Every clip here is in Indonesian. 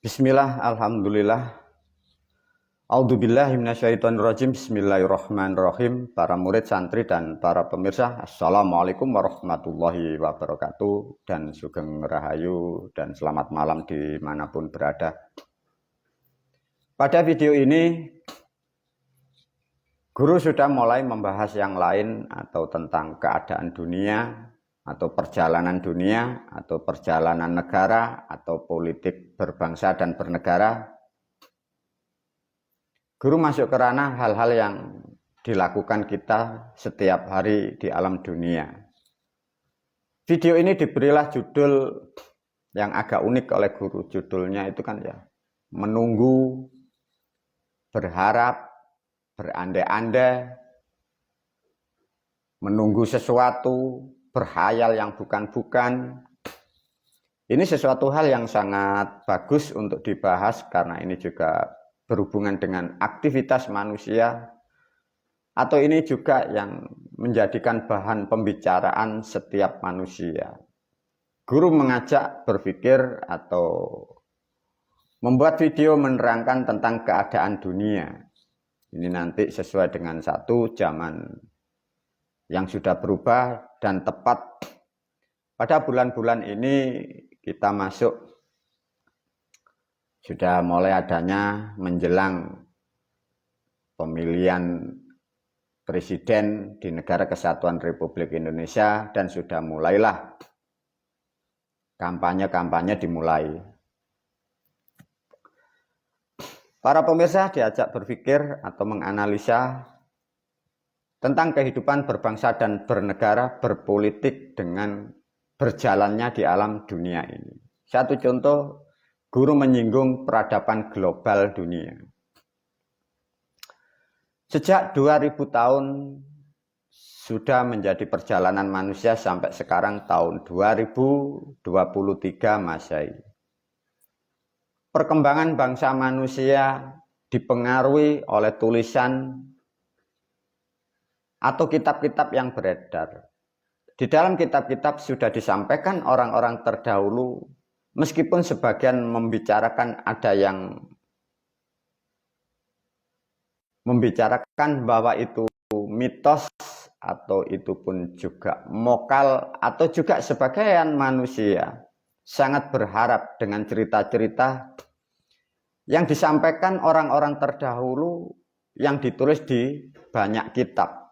Bismillah, alhamdulillah. A'udzubillahi minasyaitonirrajim. Bismillahirrahmanirrahim. Para murid, santri, dan para pemirsa, assalamualaikum warahmatullahi wabarakatuh. Dan sugeng rahayu dan selamat malam dimanapun berada. Pada video ini, guru sudah mulai membahas yang lain atau tentang keadaan dunia, atau perjalanan dunia, atau perjalanan negara, atau politik berbangsa dan bernegara. Guru masuk ke ranah hal-hal yang dilakukan kita setiap hari di alam dunia. Video ini diberilah judul yang agak unik oleh guru. Judulnya itu kan ya, menunggu, berharap, berandai-andai, menunggu sesuatu, berhayal yang bukan-bukan. Ini sesuatu hal yang sangat bagus untuk dibahas karena ini juga berhubungan dengan aktivitas manusia, atau ini juga yang menjadikan bahan pembicaraan setiap manusia. Guru mengajak berpikir atau membuat video menerangkan tentang keadaan dunia. Ini nanti sesuai dengan satu zaman yang sudah berubah, dan tepat pada bulan-bulan ini kita masuk, sudah mulai adanya menjelang pemilihan presiden di Negara Kesatuan Republik Indonesia, dan sudah mulailah kampanye-kampanye dimulai. Para pemirsa diajak berpikir atau menganalisa tentang kehidupan berbangsa dan bernegara, berpolitik dengan berjalannya di alam dunia ini. Satu contoh, guru menyinggung peradaban global dunia. Sejak 2000 tahun sudah menjadi perjalanan manusia sampai sekarang tahun 2023 Masehi. Perkembangan bangsa manusia dipengaruhi oleh tulisan atau kitab-kitab yang beredar. Di dalam kitab-kitab sudah disampaikan orang-orang terdahulu, meskipun sebagian membicarakan, ada yang membicarakan bahwa itu mitos, atau itu pun juga mokal, atau juga sebagian manusia sangat berharap dengan cerita-cerita yang disampaikan orang-orang terdahulu yang ditulis di banyak kitab.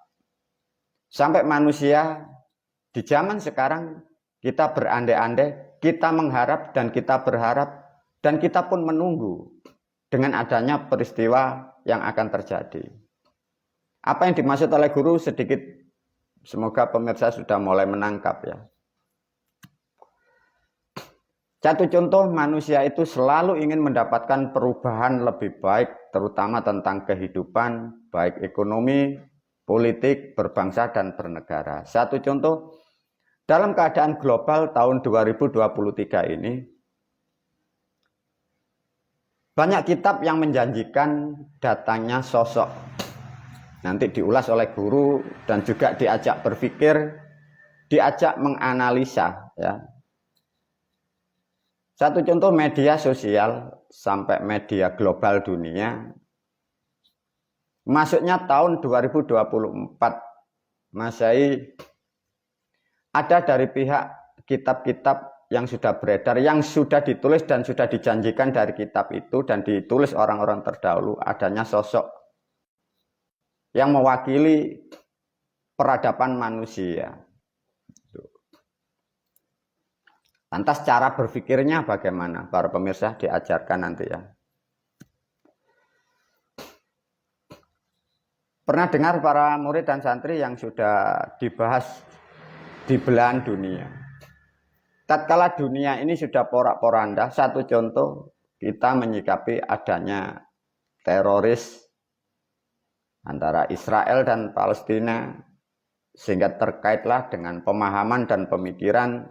Sampai manusia di zaman sekarang kita berandai-andai, kita mengharap dan kita berharap, dan kita pun menunggu dengan adanya peristiwa yang akan terjadi. Apa yang dimaksud oleh guru sedikit, semoga pemirsa sudah mulai menangkap ya. Satu contoh, manusia itu selalu ingin mendapatkan perubahan lebih baik, terutama tentang kehidupan, baik ekonomi, politik, berbangsa, dan bernegara. Satu contoh, dalam keadaan global tahun 2023 ini, banyak kitab yang menjanjikan datangnya sosok. Nanti diulas oleh guru dan juga diajak berpikir, diajak menganalisa. Ya. Satu contoh, media sosial sampai media global dunia. Masuknya tahun 2024 Masehi, ada dari pihak kitab-kitab yang sudah beredar, yang sudah ditulis dan sudah dijanjikan dari kitab itu dan ditulis orang-orang terdahulu, adanya sosok yang mewakili peradaban manusia. Lantas cara berpikirnya bagaimana? Para pemirsa diajarkan nanti ya. Pernah dengar para murid dan santri yang sudah dibahas di belahan dunia. Tatkala dunia ini sudah porak-poranda, satu contoh kita menyikapi adanya teroris antara Israel dan Palestina, sehingga terkaitlah dengan pemahaman dan pemikiran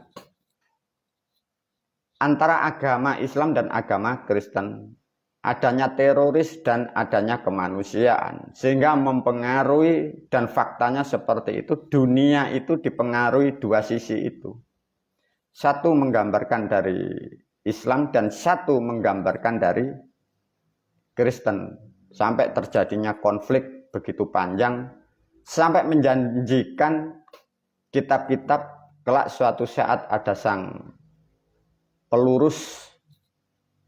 antara agama Islam dan agama Kristen. Adanya teroris dan adanya kemanusiaan, sehingga mempengaruhi, dan faktanya seperti itu, dunia itu dipengaruhi dua sisi itu. Satu menggambarkan dari Islam dan satu menggambarkan dari Kristen. Sampai terjadinya konflik begitu panjang, sampai menjanjikan kitab-kitab kelak suatu saat ada sang pelurus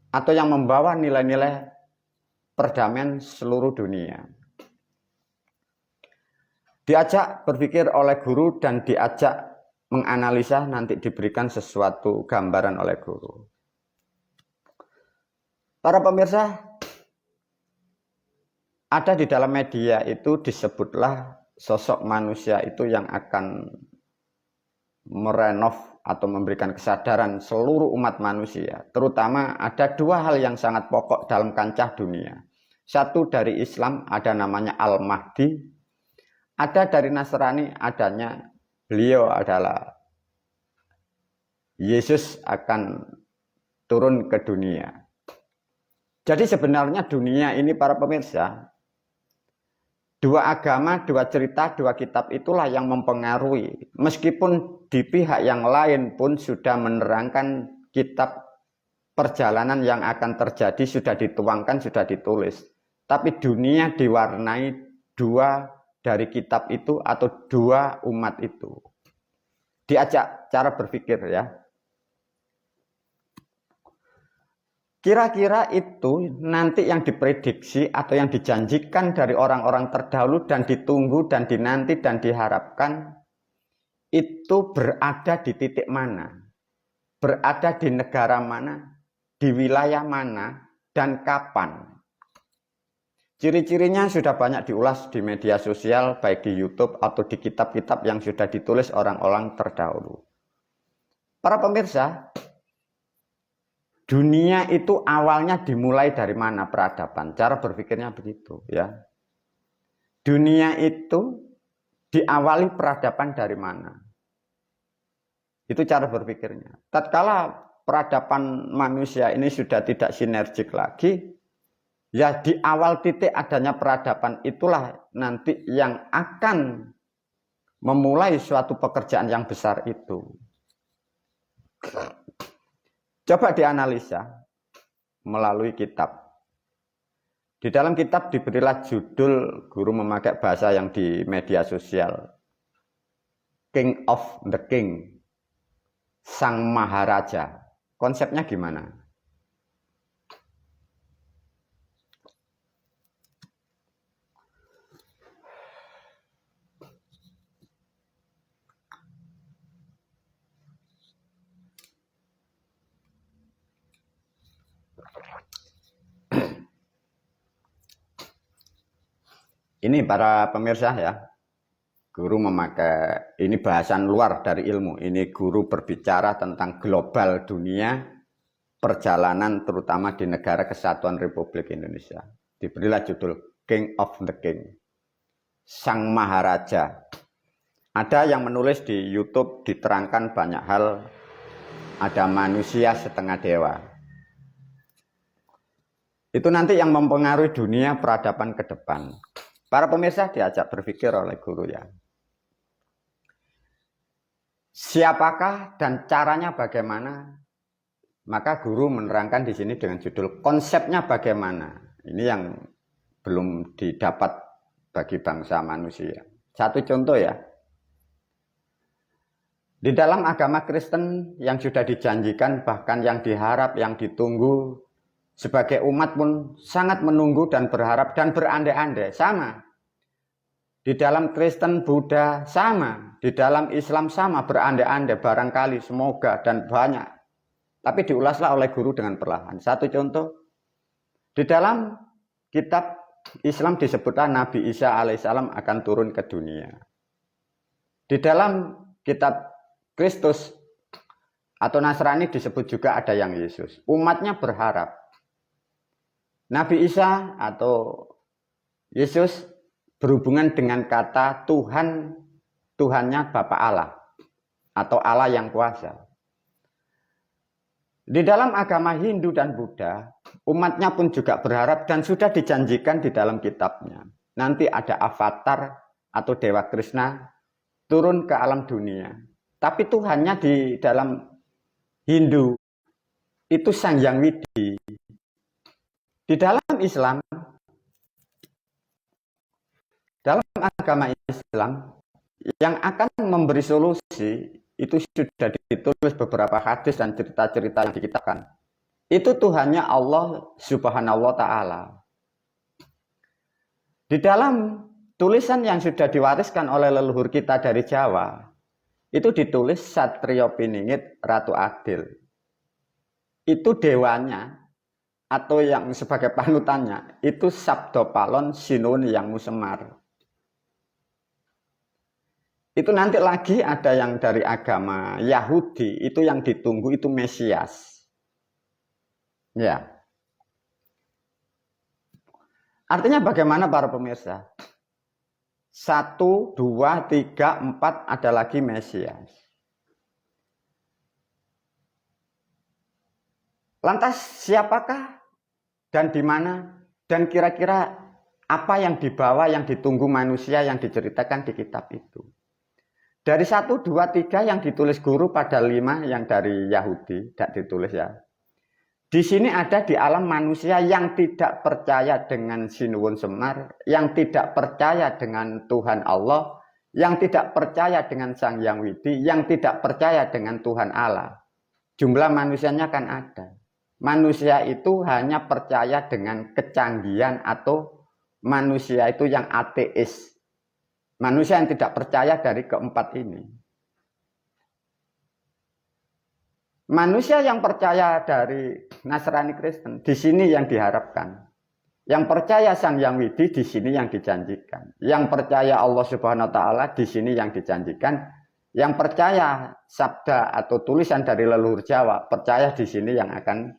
atau yang membawa nilai-nilai perdamaian seluruh dunia. Diajak berpikir oleh guru dan diajak menganalisa, nanti diberikan sesuatu gambaran oleh guru. Para pemirsa, ada di dalam media itu disebutlah sosok manusia itu yang akan merenov atau memberikan kesadaran seluruh umat manusia. Terutama ada dua hal yang sangat pokok dalam kancah dunia. Satu dari Islam ada namanya Al-Mahdi. Ada dari Nasrani adanya beliau adalah Yesus akan turun ke dunia. Jadi sebenarnya dunia ini para pemirsa, dua agama, dua cerita, dua kitab itulah yang mempengaruhi. Meskipun di pihak yang lain pun sudah menerangkan kitab perjalanan yang akan terjadi, sudah dituangkan, sudah ditulis. Tapi dunia diwarnai dua dari kitab itu atau dua umat itu. Diajak cara berpikir ya. Kira-kira itu nanti yang diprediksi atau yang dijanjikan dari orang-orang terdahulu dan ditunggu dan dinanti dan diharapkan itu berada di titik mana? Berada di negara mana? Di wilayah mana? Dan kapan? Ciri-cirinya sudah banyak diulas di media sosial, baik di YouTube atau di kitab-kitab yang sudah ditulis orang-orang terdahulu. Para pemirsa, dunia itu awalnya dimulai dari mana peradaban? Cara berpikirnya begitu ya. Dunia itu diawali peradaban dari mana? Itu cara berpikirnya. Tatkala peradaban manusia ini sudah tidak sinergik lagi, ya di awal titik adanya peradaban itulah nanti yang akan memulai suatu pekerjaan yang besar itu. Coba dianalisa melalui kitab. Di dalam kitab diberilah judul, guru memakai bahasa yang di media sosial, King of the King, Sang Maharaja. Konsepnya gimana? Ini para pemirsa ya, guru memakai, ini bahasan luar dari ilmu. Ini guru berbicara tentang global dunia, perjalanan terutama di negara Kesatuan Republik Indonesia. Diberilah judul King of the King, Sang Maharaja. Ada yang menulis di YouTube diterangkan banyak hal, ada manusia setengah dewa. Itu nanti yang mempengaruhi dunia peradaban ke depan. Para pemirsa diajak berpikir oleh guru ya. Siapakah dan caranya bagaimana? Maka guru menerangkan di sini dengan judul konsepnya bagaimana. Ini yang belum didapat bagi bangsa manusia. Satu contoh ya. Di dalam agama Kristen yang sudah dijanjikan, bahkan yang diharap, yang ditunggu, sebagai umat pun sangat menunggu dan berharap dan berandai-andai. Sama. Di dalam Kristen, Buddha sama. Di dalam Islam sama. Berandai-andai, barangkali, semoga, dan banyak. Tapi diulaslah oleh guru dengan perlahan. Satu contoh. Di dalam kitab Islam disebutkan Nabi Isa alaihissalam akan turun ke dunia. Di dalam kitab Kristus atau Nasrani disebut juga ada yang Yesus. Umatnya berharap Nabi Isa atau Yesus berhubungan dengan kata Tuhan, Tuhannya Bapa Allah atau Allah yang kuasa. Di dalam agama Hindu dan Buddha, umatnya pun juga berharap dan sudah dijanjikan di dalam kitabnya. Nanti ada avatar atau Dewa Krishna turun ke alam dunia. Tapi Tuhannya di dalam Hindu itu Sang Hyang Widi. Di dalam Islam, dalam agama Islam, yang akan memberi solusi itu sudah ditulis beberapa hadis dan cerita-cerita yang dikitabkan. Itu Tuhannya Allah Subhanahu wa Ta'ala. Di dalam tulisan yang sudah diwariskan oleh leluhur kita dari Jawa, itu ditulis Satrio Piningit Ratu Adil. Itu dewanya atau yang sebagai panutannya itu Sabdo Palon Sinuwun Hyang Musemar. Itu nanti lagi ada yang dari agama Yahudi, itu yang ditunggu itu Mesias. Ya. Artinya bagaimana para pemirsa? 1, 2, 3, 4 ada lagi Mesias. Lantas siapakah dan di mana dan kira-kira apa yang dibawa yang ditunggu manusia yang diceritakan di kitab itu? Dari 1, 2, 3 yang ditulis guru pada 5 yang dari Yahudi, tidak ditulis ya. Di sini ada di alam manusia yang tidak percaya dengan Sinuwun Semar, yang tidak percaya dengan Tuhan Allah, yang tidak percaya dengan Sang Hyang Widi, yang tidak percaya dengan Tuhan Allah. Jumlah manusianya kan ada. Manusia itu hanya percaya dengan kecanggihan atau manusia itu yang ateis. Manusia yang tidak percaya dari keempat ini. Manusia yang percaya dari Nasrani Kristen, di sini yang diharapkan. Yang percaya Sang Hyang Widi, di sini yang dijanjikan. Yang percaya Allah Subhanahu wa Ta'ala, di sini yang dijanjikan. Yang percaya sabda atau tulisan dari leluhur Jawa, percaya di sini yang akan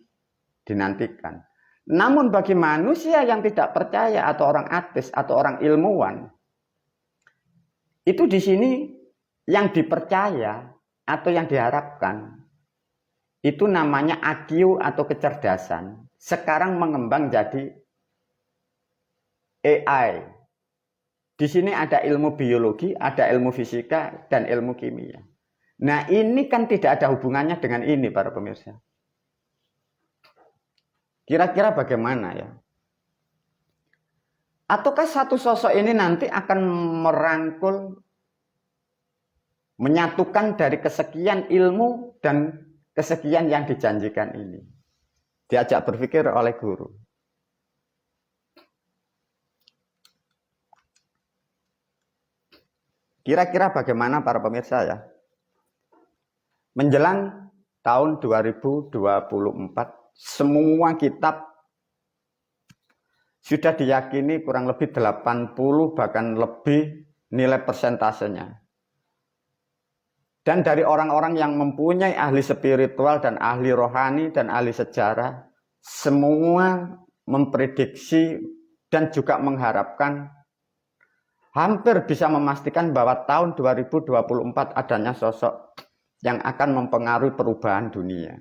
dinantikan. Namun bagi manusia yang tidak percaya atau orang ateis atau orang ilmuwan, itu di sini yang dipercaya atau yang diharapkan itu namanya IQ atau kecerdasan. Sekarang mengembang jadi AI. Di sini ada ilmu biologi, ada ilmu fisika, dan ilmu kimia. Nah ini kan tidak ada hubungannya dengan ini para pemirsa. Kira-kira bagaimana ya? Ataukah satu sosok ini nanti akan merangkul, menyatukan dari kesekian ilmu dan kesekian yang dijanjikan ini? Diajak berpikir oleh guru. Kira-kira bagaimana para pemirsa ya? Menjelang tahun 2024, semua kitab sudah diyakini kurang lebih 80 bahkan lebih nilai persentasenya. Dan dari orang-orang yang mempunyai ahli spiritual dan ahli rohani dan ahli sejarah, semua memprediksi dan juga mengharapkan, hampir bisa memastikan bahwa tahun 2024 adanya sosok yang akan mempengaruhi perubahan dunia.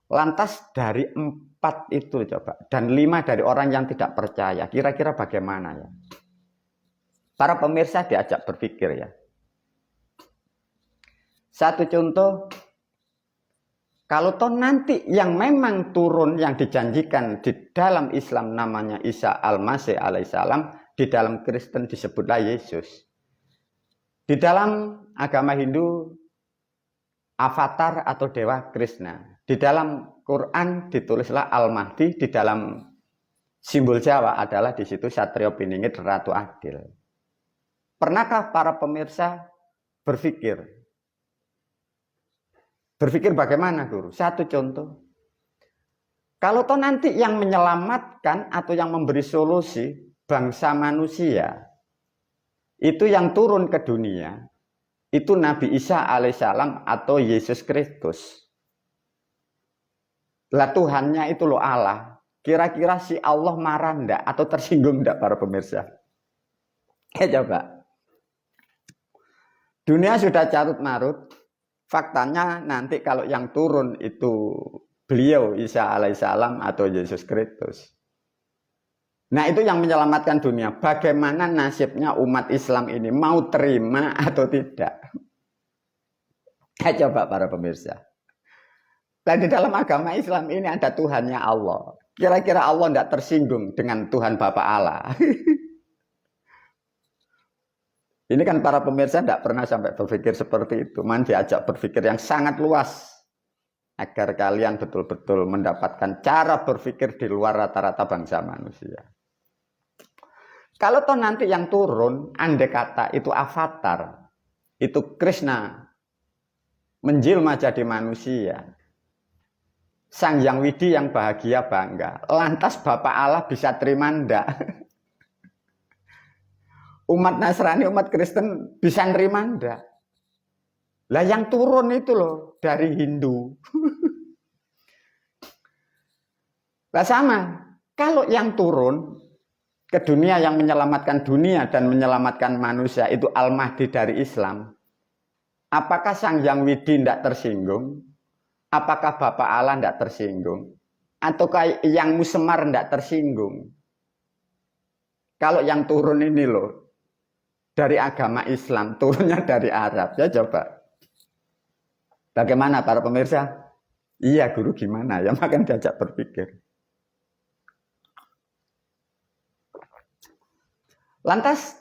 Lantas dari 4 itu coba, dan 5 dari orang yang tidak percaya, kira-kira bagaimana ya? Para pemirsa diajak berpikir ya. Satu contoh, kalau toh nanti yang memang turun yang dijanjikan di dalam Islam namanya Isa Al-Masih alaihissalam, di dalam Kristen disebutlah Yesus. Di dalam agama Hindu, Avatar atau Dewa Krishna. Di dalam Quran ditulislah Al-Mahdi, di dalam simbol Jawa adalah di situ Satrio Piningit Ratu Adil. Pernahkah para pemirsa berpikir? Berpikir bagaimana guru? Satu contoh. Kalau toh nanti yang menyelamatkan atau yang memberi solusi bangsa manusia, itu yang turun ke dunia, itu Nabi Isa alaihissalam atau Yesus Kristus. Lah Tuhannya itu loh Allah. Kira-kira si Allah marah enggak atau tersinggung enggak para pemirsa? Coba. Dunia sudah carut marut. Faktanya nanti kalau yang turun itu beliau Isa alaihissalam atau Yesus Kristus. Nah itu yang menyelamatkan dunia. Bagaimana nasibnya umat Islam ini? Mau terima atau tidak? Coba para pemirsa. Dan di dalam agama Islam ini ada Tuhannya Allah. Kira-kira Allah tidak tersinggung dengan Tuhan Bapa Allah. Ini kan para pemirsa tidak pernah sampai berpikir seperti itu. Man diajak berpikir yang sangat luas. Agar kalian betul-betul mendapatkan cara berpikir di luar rata-rata bangsa manusia. Kalau toh nanti yang turun, andai kata itu avatar. Itu Krishna. Menjelma jadi manusia. Sang Hyang Widi yang bahagia bangga. Lantas Bapak Allah bisa terima ndak? Umat Nasrani, umat Kristen bisa nerima ndak? Lah yang turun itu loh dari Hindu. Lah sama. Kalau yang turun ke dunia yang menyelamatkan dunia dan menyelamatkan manusia itu Al-Mahdi dari Islam. Apakah Sang Hyang Widi tidak tersinggung? Apakah Bapak Allah tidak tersinggung? Ataukah yang Musemar tidak tersinggung? Kalau yang turun ini loh, dari agama Islam, turunnya dari Arab. Ya coba. Bagaimana para pemirsa? Iya guru gimana? Ya makan diajak berpikir. Lantas,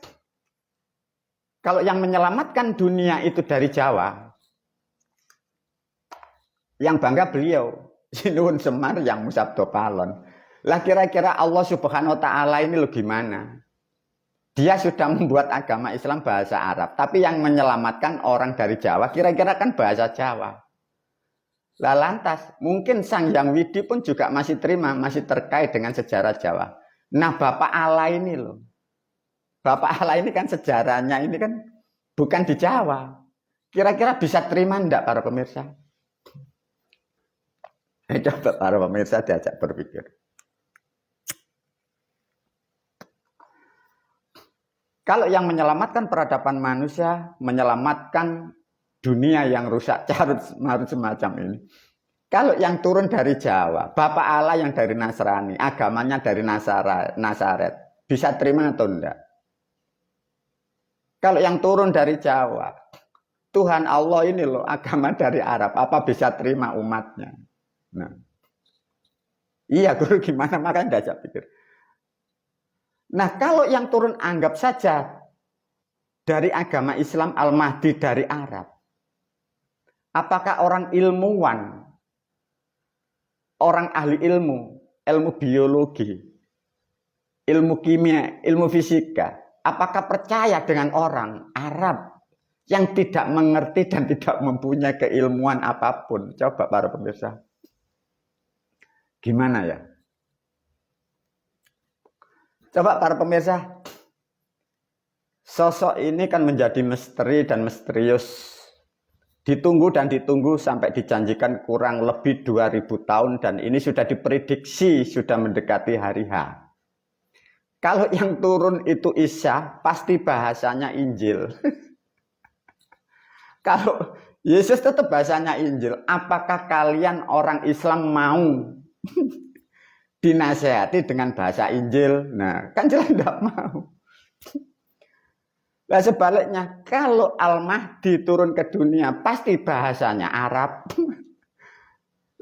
kalau yang menyelamatkan dunia itu dari Jawa, yang bangga beliau, Sinuhun Semar yang Musabdo Palon. Lah kira-kira Allah Subhanahu wa Ta'ala ini lo gimana? Dia sudah membuat agama Islam bahasa Arab, tapi yang menyelamatkan orang dari Jawa kira-kira kan bahasa Jawa. Lah lantas, mungkin Sang Hyang Widi pun juga masih terima, masih terkait dengan sejarah Jawa. Nah Bapak Allah ini loh. Bapak Allah ini kan sejarahnya ini kan bukan di Jawa. Kira-kira bisa terima enggak para pemirsa? Coba para pemirsa diajak berpikir. Kalau yang menyelamatkan peradaban manusia, menyelamatkan dunia yang rusak carut marut semacam ini. Kalau yang turun dari Jawa, Bapak Allah yang dari Nasrani, agamanya dari Nazaret, bisa terima atau enggak? Kalau yang turun dari Jawa, Tuhan Allah ini loh, agama dari Arab, apa bisa terima umatnya? Nah, iya guru gimana makanya diajak pikir. Nah kalau yang turun anggap saja dari agama Islam Al-Mahdi dari Arab, apakah orang ilmuwan, orang ahli ilmu biologi, ilmu kimia, ilmu fisika, apakah percaya dengan orang Arab yang tidak mengerti dan tidak mempunyai keilmuan apapun? Coba para pemirsa. Gimana ya? Coba para pemirsa, sosok ini kan menjadi misteri dan misterius. Ditunggu dan ditunggu sampai dijanjikan kurang lebih 2000 tahun dan ini sudah diprediksi sudah mendekati hari H. Kalau yang turun itu Isa, pasti bahasanya Injil. Kalau Yesus tetap bahasanya Injil, apakah kalian orang Islam mau dinasehati dengan bahasa Injil? Nah, kan jelas tidak mau. Nah sebaliknya, kalau Al-Mahdi turun ke dunia, pasti bahasanya Arab.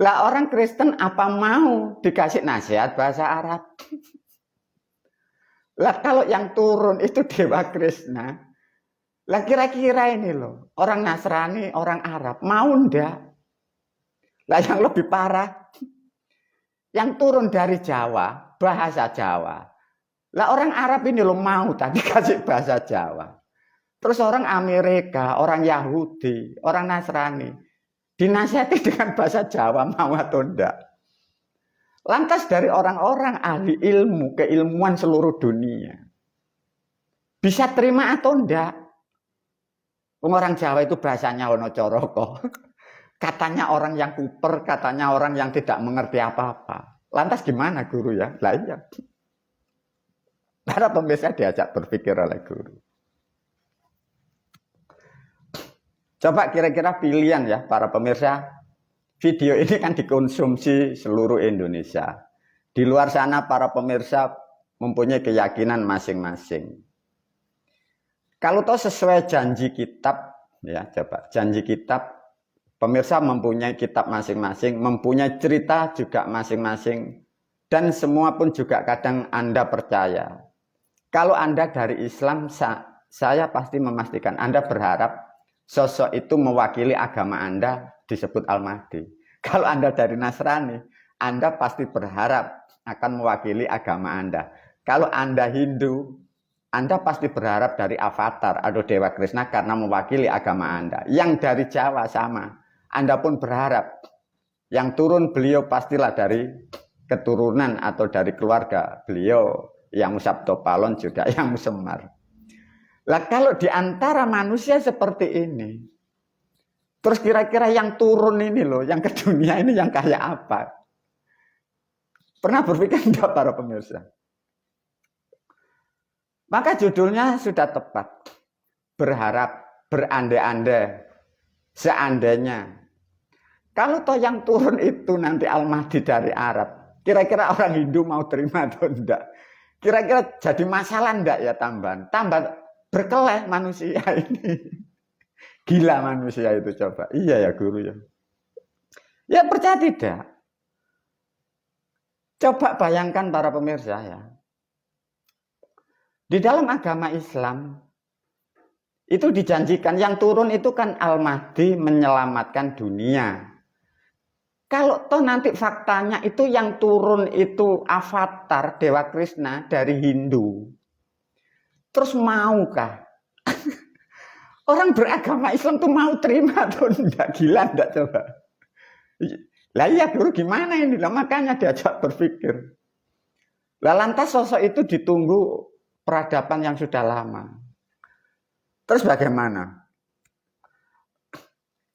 Lah orang Kristen apa mau dikasih nasihat bahasa Arab? Lah kalau yang turun itu Dewa Krishna, lah kira-kira ini loh, orang Nasrani, orang Arab, mau ndak? Lah yang lebih parah, yang turun dari Jawa, bahasa Jawa. Lah orang Arab ini loh mau tadi kasih bahasa Jawa. Terus orang Amerika, orang Yahudi, orang Nasrani dinasihati dengan bahasa Jawa mau atau enggak? Lantas dari orang-orang ahli ilmu, keilmuan seluruh dunia bisa terima atau enggak? Orang Jawa itu bahasanya ono coroko. Katanya orang yang kuper, katanya orang yang tidak mengerti apa-apa. Lantas gimana guru ya? Lah iya. Para pemirsa diajak berpikir oleh guru. Coba kira-kira pilihan ya para pemirsa. Video ini kan dikonsumsi seluruh Indonesia. Di luar sana para pemirsa mempunyai keyakinan masing-masing. Kalau toh sesuai janji kitab, ya coba janji kitab Pemirsa mempunyai kitab masing-masing, mempunyai cerita juga masing-masing. Dan semua pun juga kadang Anda percaya. Kalau Anda dari Islam, saya pasti memastikan Anda berharap sosok itu mewakili agama Anda disebut Al-Mahdi. Kalau Anda dari Nasrani, Anda pasti berharap akan mewakili agama Anda. Kalau Anda Hindu, Anda pasti berharap dari Avatar atau Dewa Krishna karena mewakili agama Anda. Yang dari Jawa sama, Anda pun berharap yang turun beliau pastilah dari keturunan atau dari keluarga beliau yang Sabdo Palon juga yang Semar. Lah kalau di antara manusia seperti ini, terus kira-kira yang turun ini loh, yang ke dunia ini yang kayak apa? Pernah berpikir enggak para pemirsa? Maka judulnya sudah tepat. Berharap, berandai-andai, seandainya. Kalau toh yang turun itu nanti Al-Mahdi dari Arab, kira-kira orang Hindu mau terima atau enggak? Kira-kira jadi masalah enggak ya tambahan? Tambah berkeleh manusia ini. Gila manusia itu coba. Iya ya guru ya. Ya percaya tidak? Coba bayangkan para pemirsa ya. Di dalam agama Islam itu dijanjikan yang turun itu kan Al-Mahdi menyelamatkan dunia. Kalau toh nanti faktanya itu yang turun itu Avatar Dewa Krishna dari Hindu. Terus maukah? Orang beragama Islam tuh mau terima atau enggak? Gila enggak coba? Lah iya guru gimana ini? Lah makanya diajak berpikir. Lah lantas sosok itu ditunggu peradaban yang sudah lama. Terus bagaimana?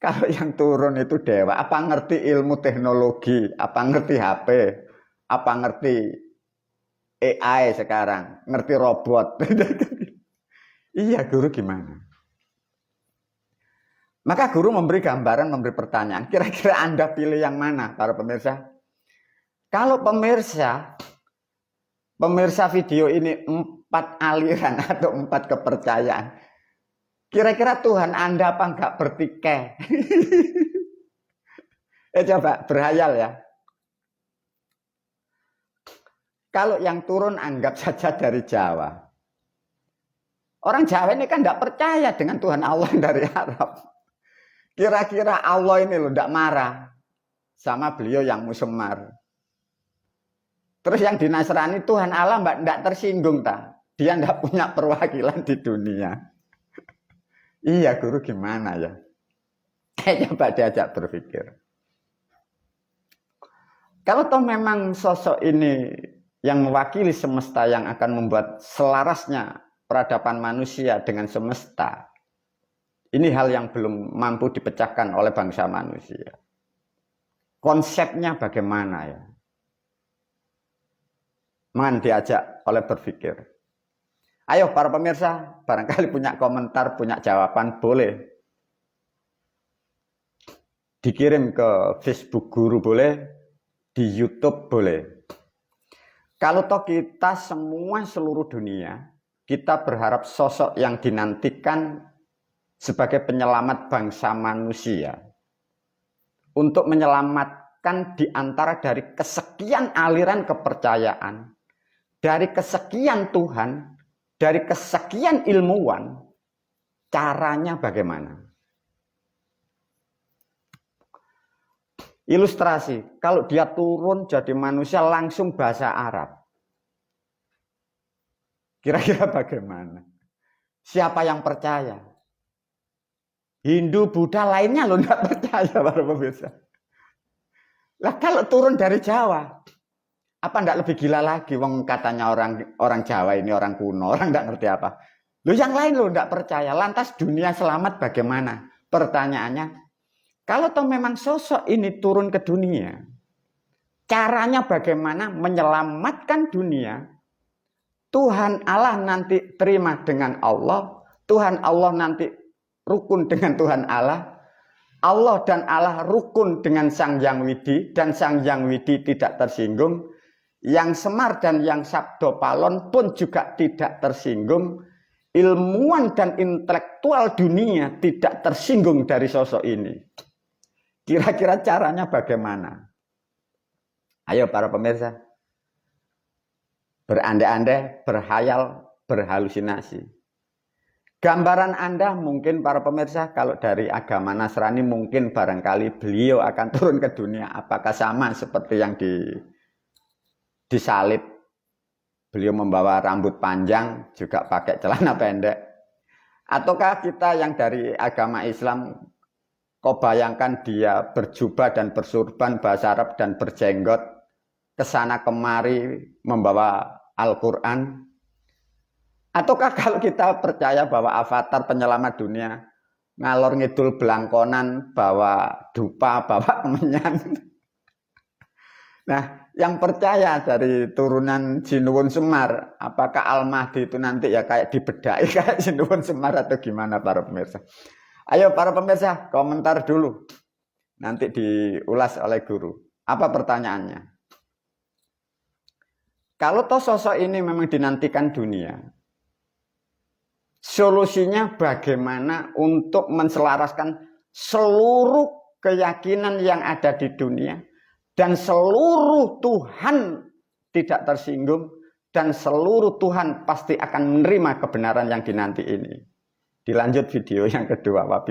Kalau yang turun itu dewa, apa ngerti ilmu teknologi? Apa ngerti HP? Apa ngerti AI sekarang? Ngerti robot? Iya guru gimana? Maka guru memberi gambaran, memberi pertanyaan. Kira-kira Anda pilih yang mana para pemirsa? Kalau pemirsa video ini 4 aliran atau 4 kepercayaan. Kira-kira Tuhan Anda apa enggak bertikai? Coba berhayal ya. Kalau yang turun anggap saja dari Jawa. Orang Jawa ini kan enggak percaya dengan Tuhan Allah dari Arab. Kira-kira Allah ini loh enggak marah sama beliau yang Musemar. Terus yang di Nasrani Tuhan Allah enggak tersinggung tak? Dia enggak punya perwakilan di dunia. Iya guru gimana ya? Coba diajak berpikir. Kalau toh memang sosok ini yang mewakili semesta yang akan membuat selarasnya peradaban manusia dengan semesta. Ini hal yang belum mampu dipecahkan oleh bangsa manusia. Konsepnya bagaimana ya? Mohon diajak oleh berpikir. Ayo para pemirsa, barangkali punya komentar, punya jawaban, boleh. Dikirim ke Facebook Guru boleh, di YouTube boleh. Kalau toh kita semua seluruh dunia, kita berharap sosok yang dinantikan sebagai penyelamat bangsa manusia. Untuk menyelamatkan di antara dari kesekian aliran kepercayaan, dari kesekian Tuhan, dari kesekian ilmuwan, caranya bagaimana? Ilustrasi, kalau dia turun jadi manusia langsung bahasa Arab. Kira-kira bagaimana? Siapa yang percaya? Hindu, Buddha lainnya loh enggak percaya para pemirsa. Lah kalau turun dari Jawa, apa enggak lebih gila lagi? Wong katanya orang Jawa ini orang kuno, orang enggak ngerti apa. Loh yang lain loh enggak percaya. Lantas dunia selamat bagaimana? Pertanyaannya, kalau toh memang sosok ini turun ke dunia, caranya bagaimana menyelamatkan dunia? Tuhan Allah nanti terima dengan Allah, Tuhan Allah nanti rukun dengan Tuhan Allah, Allah dan Allah rukun dengan Sang Hyang Widi, dan Sang Hyang Widi tidak tersinggung, yang Semar dan yang Sabdo Palon pun juga tidak tersinggung, ilmuwan dan intelektual dunia tidak tersinggung dari sosok ini. Kira-kira caranya bagaimana? Ayo para pemirsa. Berandai-andai, berhayal, berhalusinasi. Gambaran Anda mungkin para pemirsa, kalau dari agama Nasrani mungkin barangkali beliau akan turun ke dunia. Apakah sama seperti yang disalib? Beliau membawa rambut panjang, juga pakai celana pendek. Ataukah kita yang dari agama Islam, kau bayangkan dia berjubah dan bersurban bahasa Arab dan berjenggot, kesana kemari membawa Al-Quran. Ataukah kalau kita percaya bahwa avatar penyelamat dunia ngalor ngidul belangkonan, bawa dupa, bawa menyan. Nah, yang percaya dari turunan Jinuwun Semar, apakah Al-Mahdi itu nanti ya kayak dibedai kayak Jinuwun Semar atau gimana para pemirsa? Ayo para pemirsa, komentar dulu. Nanti diulas oleh guru. Apa pertanyaannya? Kalau toh sosok ini memang dinantikan dunia, solusinya bagaimana untuk menselaraskan seluruh keyakinan yang ada di dunia dan seluruh Tuhan tidak tersinggung dan seluruh Tuhan pasti akan menerima kebenaran yang dinanti ini. Dilanjut video yang kedua.